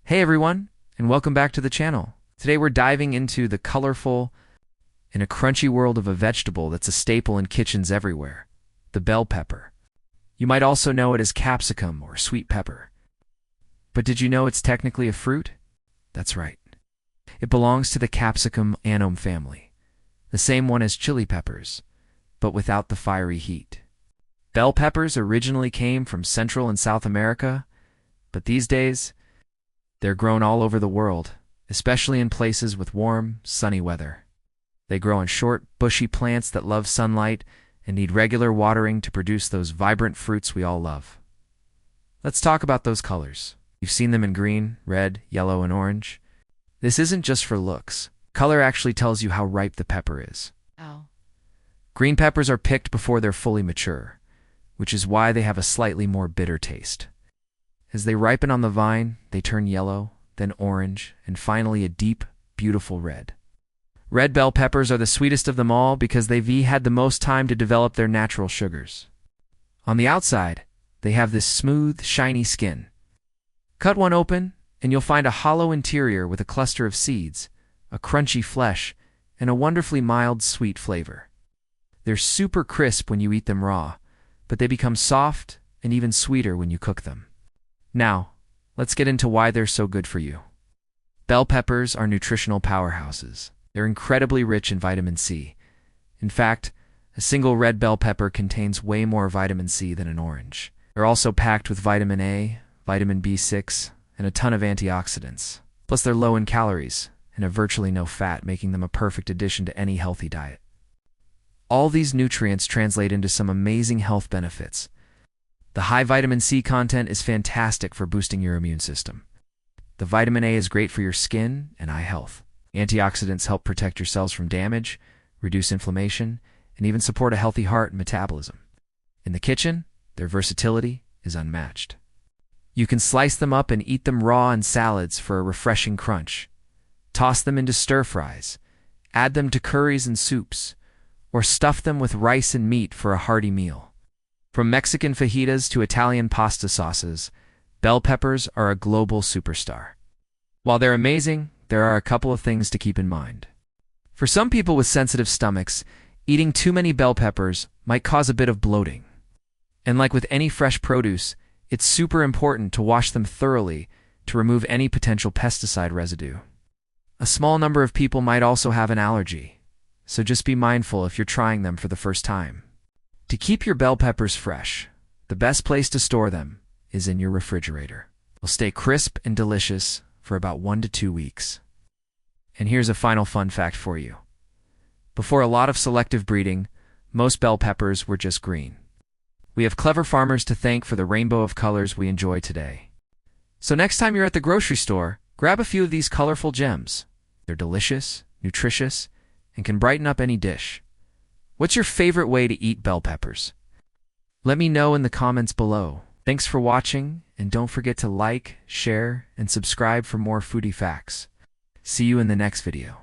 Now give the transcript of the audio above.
Hey everyone, and welcome back to the channel. Today we're diving into the colorful and a crunchy world of a vegetable that's a staple in kitchens everywhere, the bell pepper. You might also know it as capsicum or sweet pepper. But did you know it's technically a fruit? That's right. It belongs to the Capsicum annum family, the same one as chili peppers, but without the fiery heat. Bell peppers originally came from Central and South America, but these days, they're grown all over the world, especially in places with warm, sunny weather. They grow in short, bushy plants that love sunlight and need regular watering to produce those vibrant fruits we all love. Let's talk about those colors. You've seen them in green, red, yellow, and orange. This isn't just for looks. Color actually tells you how ripe the pepper is. Oh. Green peppers are picked before they're fully mature, which is why they have a slightly more bitter taste. As they ripen on the vine, they turn yellow, then orange, and finally a deep, beautiful red. Red bell peppers are the sweetest of them all because they've had the most time to develop their natural sugars. On the outside, they have this smooth, shiny skin. Cut one open, and you'll find a hollow interior with a cluster of seeds, a crunchy flesh, and a wonderfully mild, sweet flavor. They're super crisp when you eat them raw, but they become soft and even sweeter when you cook them. Now, let's get into why they're so good for you. Bell peppers are nutritional powerhouses. They're incredibly rich in vitamin C. In fact, a single red bell pepper contains way more vitamin C than an orange. They're also packed with vitamin A, vitamin B6, and a ton of antioxidants. Plus, they're low in calories and have virtually no fat, making them a perfect addition to any healthy diet. All these nutrients translate into some amazing health benefits. The high vitamin C content is fantastic for boosting your immune system. The vitamin A is great for your skin and eye health. Antioxidants help protect your cells from damage, reduce inflammation, and even support a healthy heart and metabolism. In the kitchen, their versatility is unmatched. You can slice them up and eat them raw in salads for a refreshing crunch. Toss them into stir-fries, add them to curries and soups, or stuff them with rice and meat for a hearty meal. From Mexican fajitas to Italian pasta sauces, bell peppers are a global superstar. While they're amazing, there are a couple of things to keep in mind. For some people with sensitive stomachs, eating too many bell peppers might cause a bit of bloating. And like with any fresh produce, it's super important to wash them thoroughly to remove any potential pesticide residue. A small number of people might also have an allergy, so just be mindful if you're trying them for the first time. To keep your bell peppers fresh, the best place to store them is in your refrigerator. They'll stay crisp and delicious for about 1 to 2 weeks. And here's a final fun fact for you. Before a lot of selective breeding, most bell peppers were just green. We have clever farmers to thank for the rainbow of colors we enjoy today. So next time you're at the grocery store, grab a few of these colorful gems. They're delicious, nutritious, and can brighten up any dish. What's your favorite way to eat bell peppers? Let me know in the comments below. Thanks for watching, and don't forget to like, share, and subscribe for more foodie facts. See you in the next video.